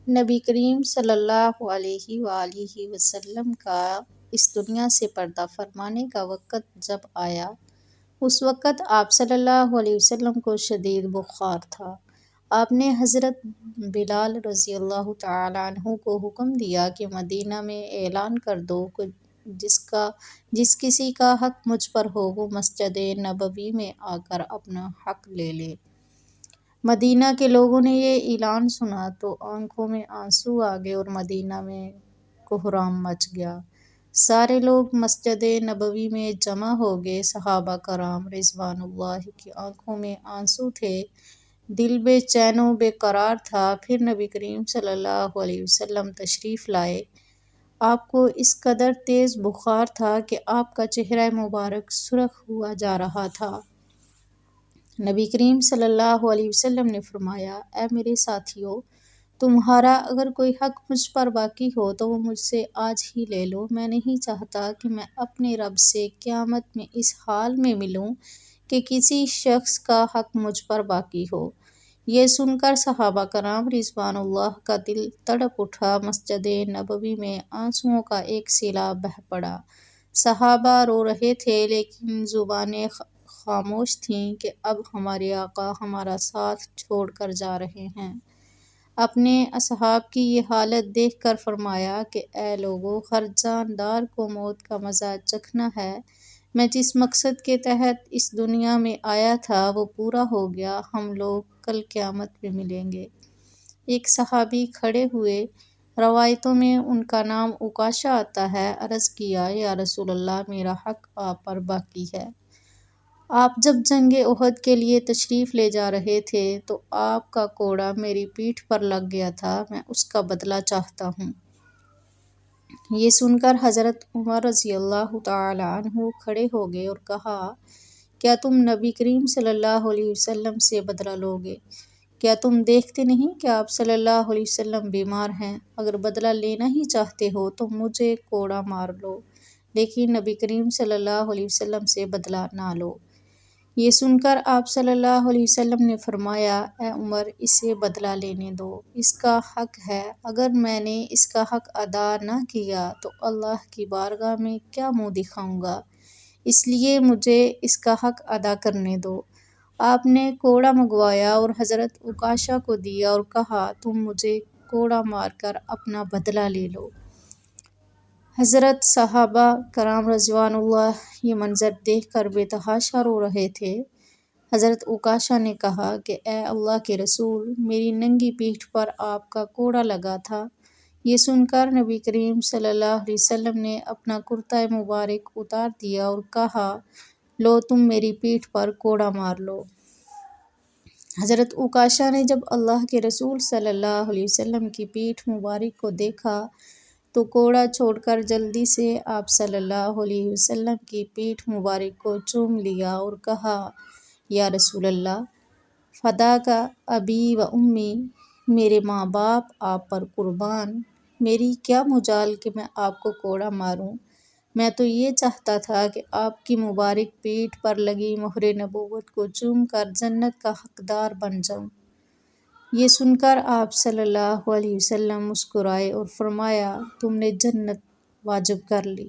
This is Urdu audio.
نبی کریم صلی اللہ علیہ وآلہ وسلم کا اس دنیا سے پردہ فرمانے کا وقت جب آیا، اس وقت آپ صلی اللہ علیہ وسلم کو شدید بخار تھا۔ آپ نے حضرت بلال رضی اللہ تعالیٰ عنہ کو حکم دیا کہ مدینہ میں اعلان کر دو کہ جس کسی کا حق مجھ پر ہو وہ مسجد نبوی میں آ کر اپنا حق لے لے۔ مدینہ کے لوگوں نے یہ اعلان سنا تو آنکھوں میں آنسو آ گئے اور مدینہ میں کوہرام مچ گیا۔ سارے لوگ مسجد نبوی میں جمع ہو گئے۔ صحابہ کرام رضوان اللہ کی آنکھوں میں آنسو تھے، دل بے چین و بے قرار تھا۔ پھر نبی کریم صلی اللہ علیہ وسلم تشریف لائے۔ آپ کو اس قدر تیز بخار تھا کہ آپ کا چہرہ مبارک سرخ ہوا جا رہا تھا۔ نبی کریم صلی اللہ علیہ وسلم نے فرمایا، اے میرے ساتھیو، تمہارا اگر کوئی حق مجھ پر باقی ہو تو وہ مجھ سے آج ہی لے لو۔ میں نہیں چاہتا کہ میں اپنے رب سے قیامت میں اس حال میں ملوں کہ کسی شخص کا حق مجھ پر باقی ہو۔ یہ سن کر صحابہ کرام رضوان اللہ کا دل تڑپ اٹھا۔ مسجد نبوی میں آنسوؤں کا ایک سیلاب بہہ پڑا۔ صحابہ رو رہے تھے لیکن زبانیں خاموش تھیں کہ اب ہمارے آقا ہمارا ساتھ چھوڑ کر جا رہے ہیں۔ اپنے اصحاب کی یہ حالت دیکھ کر فرمایا کہ اے لوگو، ہر جاندار کو موت کا مزہ چکھنا ہے۔ میں جس مقصد کے تحت اس دنیا میں آیا تھا وہ پورا ہو گیا، ہم لوگ کل قیامت میں ملیں گے۔ ایک صحابی کھڑے ہوئے، روایتوں میں ان کا نام عکاشہ آتا ہے۔ عرض کیا، یا رسول اللہ، میرا حق آپ پر باقی ہے۔ آپ جب جنگ احد کے لیے تشریف لے جا رہے تھے تو آپ کا کوڑا میری پیٹھ پر لگ گیا تھا، میں اس کا بدلہ چاہتا ہوں۔ یہ سن کر حضرت عمر رضی اللہ تعالیٰ عنہ کھڑے ہو گئے اور کہا، کیا تم نبی کریم صلی اللہ علیہ وسلم سے بدلہ لوگے؟ کیا تم دیکھتے نہیں کہ آپ صلی اللہ علیہ وسلم بیمار ہیں؟ اگر بدلہ لینا ہی چاہتے ہو تو مجھے کوڑا مار لو، لیکن نبی کریم صلی اللہ علیہ وسلم سے بدلہ نہ لو۔ یہ سن کر آپ صلی اللہ علیہ وسلم نے فرمایا، اے عمر، اسے بدلہ لینے دو، اس کا حق ہے۔ اگر میں نے اس کا حق ادا نہ کیا تو اللہ کی بارگاہ میں کیا منہ دکھاؤں گا، اس لیے مجھے اس کا حق ادا کرنے دو۔ آپ نے کوڑا منگوایا اور حضرت عکاشہ کو دیا اور کہا، تم مجھے کوڑا مار کر اپنا بدلہ لے لو۔ حضرت صحابہ کرام رضوان اللہ یہ منظر دیکھ کر بے تحاشا رو رہے تھے۔ حضرت عکاشہ نے کہا کہ اے اللہ کے رسول، میری ننگی پیٹھ پر آپ کا کوڑا لگا تھا۔ یہ سن کر نبی کریم صلی اللہ علیہ وسلم نے اپنا کرتہ مبارک اتار دیا اور کہا، لو تم میری پیٹھ پر کوڑا مار لو۔ حضرت عکاشہ نے جب اللہ کے رسول صلی اللہ علیہ وسلم کی پیٹھ مبارک کو دیکھا تو کوڑا چھوڑ کر جلدی سے آپ صلی اللہ علیہ وسلم کی پیٹھ مبارک کو چوم لیا اور کہا، یا رسول اللہ، فداک ابی و امی، میرے ماں باپ آپ پر قربان، میری کیا مجال کہ میں آپ کو کوڑا ماروں۔ میں تو یہ چاہتا تھا کہ آپ کی مبارک پیٹھ پر لگی مہر نبوت کو چوم کر جنت کا حقدار بن جاؤں۔ یہ سن کر آپ صلی اللہ علیہ وسلم مسکرائے اور فرمایا، تم نے جنت واجب کر لی۔